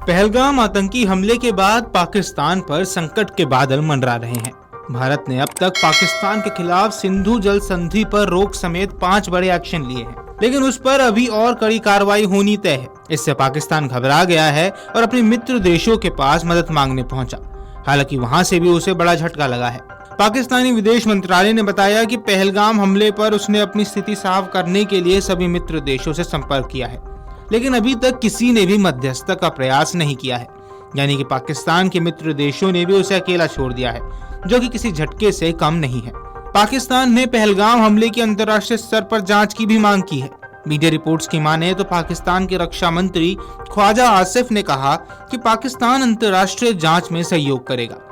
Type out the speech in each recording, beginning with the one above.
पहलगाम आतंकी हमले के बाद पाकिस्तान पर संकट के बादल मंडरा रहे हैं। भारत ने अब तक पाकिस्तान के खिलाफ सिंधु जल संधि पर रोक समेत 5 बड़े एक्शन लिए हैं, लेकिन उस पर अभी और कड़ी कार्रवाई होनी तय है। इससे पाकिस्तान घबरा गया है और अपने मित्र देशों के पास मदद मांगने पहुंचा। हालांकि वहां से भी उसे बड़ा झटका लगा है। पाकिस्तानी विदेश मंत्रालय ने बताया कि पहलगाम हमले पर उसने अपनी स्थिति साफ करने के लिए सभी मित्र देशों से संपर्क किया है, लेकिन अभी तक किसी ने भी मध्यस्थता का प्रयास नहीं किया है। यानी कि पाकिस्तान के मित्र देशों ने भी उसे अकेला छोड़ दिया है, जो कि किसी झटके से कम नहीं है। पाकिस्तान ने पहलगाम हमले की अंतर्राष्ट्रीय स्तर पर जांच की भी मांग की है। मीडिया रिपोर्ट्स की माने तो पाकिस्तान के रक्षा मंत्री ख्वाजा आसिफ ने कहा कि पाकिस्तान अंतर्राष्ट्रीय जांच में सहयोग करेगा।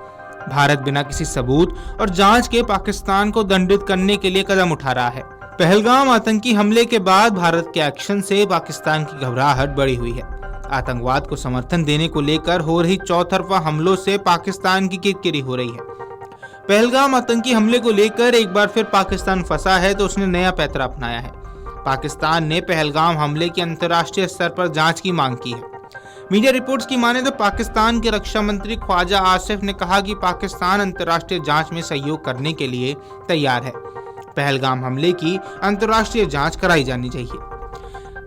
भारत बिना किसी सबूत और जांच के पाकिस्तान को दंडित करने के लिए कदम उठा रहा है। पहलगाम आतंकी हमले के बाद भारत के एक्शन से पाकिस्तान की घबराहट बढ़ी हुई है। आतंकवाद को समर्थन देने को लेकर हो रही चौतरफा हमलों से पाकिस्तान की किरकिरी हो रही है। पहलगाम आतंकी हमले को लेकर एक बार फिर पाकिस्तान फंसा है तो उसने नया पैंतरा अपनाया है। पाकिस्तान ने पहलगाम हमले की अंतर्राष्ट्रीय स्तर पर जांच की मांग की है। मीडिया रिपोर्ट्स की माने तो पाकिस्तान के रक्षा मंत्री ख्वाजा आसिफ ने कहा कि पाकिस्तान अंतर्राष्ट्रीय जांच में सहयोग करने के लिए तैयार है। पहलगाम हमले की अंतर्राष्ट्रीय जांच कराई जानी चाहिए।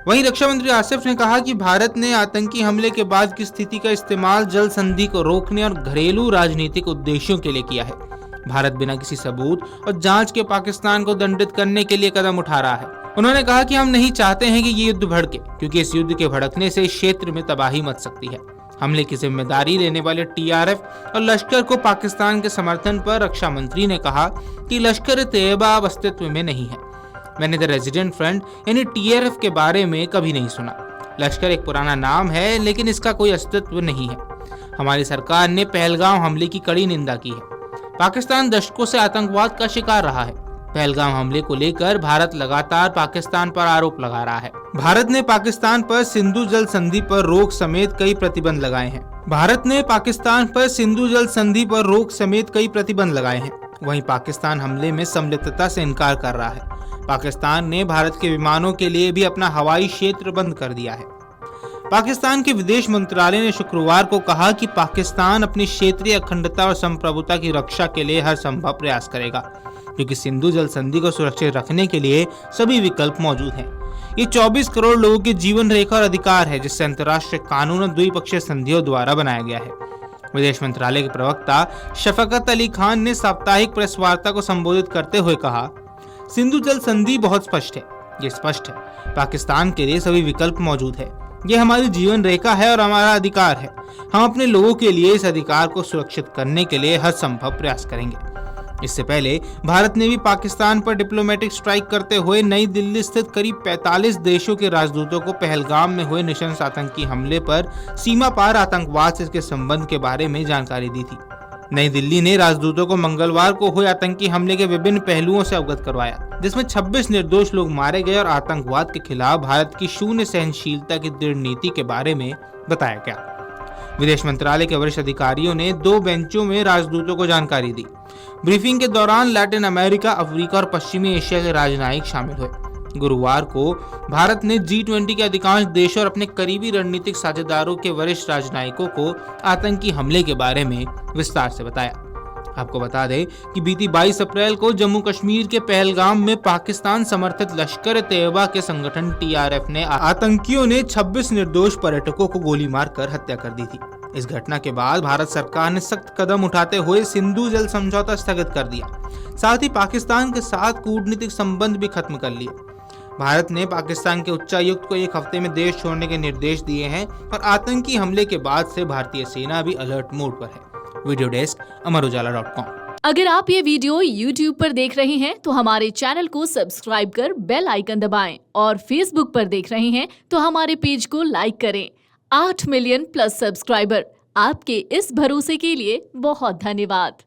वहीं रक्षा मंत्री आसिफ ने कहा कि भारत ने आतंकी हमले के बाद की स्थिति का इस्तेमाल जल संधि को रोकने और घरेलू राजनीतिक उद्देश्यों के लिए किया है। भारत बिना किसी सबूत और जांच के पाकिस्तान को दंडित करने के लिए कदम उठा रहा है। उन्होंने कहा कि हम नहीं चाहते हैं कि ये युद्ध भड़के, क्योंकि इस युद्ध के भड़कने से इस क्षेत्र में तबाही मच सकती है। हमले की जिम्मेदारी लेने वाले टीआरएफ और लश्कर को पाकिस्तान के समर्थन पर रक्षा मंत्री ने कहा कि लश्कर तैयबा अब अस्तित्व में नहीं है। मैंने द रेजिडेंट फ्रंट यानी टीआरएफ के बारे में कभी नहीं सुना। लश्कर एक पुराना नाम है, लेकिन इसका कोई अस्तित्व नहीं है। हमारी सरकार ने पहलगाम हमले की कड़ी निंदा की है। पाकिस्तान दशकों से आतंकवाद का शिकार रहा है। पहलगाम हमले को लेकर भारत लगातार पाकिस्तान पर आरोप लगा रहा है। भारत ने पाकिस्तान पर सिंधु जल संधि पर रोक समेत कई प्रतिबंध लगाए हैं। वहीं पाकिस्तान हमले में संलिप्तता से इनकार कर रहा है। पाकिस्तान ने भारत के विमानों के लिए भी अपना हवाई क्षेत्र बंद कर दिया है। पाकिस्तान के विदेश मंत्रालय ने शुक्रवार को कहा कि पाकिस्तान अपनी क्षेत्रीय अखंडता और संप्रभुता की रक्षा के लिए हर संभव प्रयास करेगा, क्योंकि सिंधु जल संधि को सुरक्षित रखने के लिए सभी विकल्प मौजूद हैं। ये 24 करोड़ लोगों की जीवन रेखा और अधिकार है, जिससे अंतर्राष्ट्रीय कानून और द्विपक्षीय संधियों द्वारा बनाया गया है। विदेश मंत्रालय के प्रवक्ता शफकत अली खान ने साप्ताहिक प्रेस वार्ता को संबोधित करते हुए कहा, सिंधु जल संधि बहुत स्पष्ट है। ये स्पष्ट है, पाकिस्तान के लिए सभी विकल्प मौजूद है। ये हमारी जीवन रेखा है और हमारा अधिकार है। हम अपने लोगों के लिए इस अधिकार को सुरक्षित करने के लिए हर संभव प्रयास करेंगे। इससे पहले भारत ने भी पाकिस्तान पर डिप्लोमेटिक स्ट्राइक करते हुए नई दिल्ली स्थित करीब 45 देशों के राजदूतों को पहलगाम में हुए नृशंस आतंकी हमले पर सीमा पार आतंकवाद से इसके संबंध के बारे में जानकारी दी थी। नई दिल्ली ने राजदूतों को मंगलवार को हुए आतंकी हमले के विभिन्न पहलुओं से अवगत करवाया, जिसमें 26 निर्दोष लोग मारे गए और आतंकवाद के खिलाफ भारत की शून्य सहनशीलता की दृढ़ नीति के बारे में बताया गया। विदेश मंत्रालय के वरिष्ठ अधिकारियों ने 2 बेंचों में राजदूतों को जानकारी दी। ब्रीफिंग के दौरान लैटिन अमेरिका, अफ्रीका और पश्चिमी एशिया के राजनयिक शामिल हुए। गुरुवार को भारत ने G20 के अधिकांश देशों और अपने करीबी रणनीतिक साझेदारों के वरिष्ठ राजनयिकों को आतंकी हमले के बारे में विस्तार से बताया। आपको बता दें कि बीती 22 अप्रैल को जम्मू कश्मीर के पहलगाम में पाकिस्तान समर्थित लश्कर तैयबा के संगठन टीआरएफ ने आतंकियों ने 26 निर्दोष पर्यटकों को गोली मारकर हत्या कर दी थी। इस घटना के बाद भारत सरकार ने सख्त कदम उठाते हुए सिंधु जल समझौता स्थगित कर दिया। साथ ही पाकिस्तान के साथ कूटनीतिक संबंध भी खत्म कर लिए। भारत ने पाकिस्तान के उच्चायुक्त को 1 हफ्ते में देश छोड़ने के निर्देश दिए हैं और आतंकी हमले के बाद से भारतीय सेना भी अलर्ट मोड पर है। Video desk अमरउजाला.com। अगर आप ये वीडियो YouTube पर देख रहे हैं तो हमारे चैनल को सब्सक्राइब कर बेल आइकन दबाएं और Facebook पर देख रहे हैं तो हमारे पेज को लाइक करें। 8 मिलियन प्लस सब्सक्राइबर, आपके इस भरोसे के लिए बहुत धन्यवाद।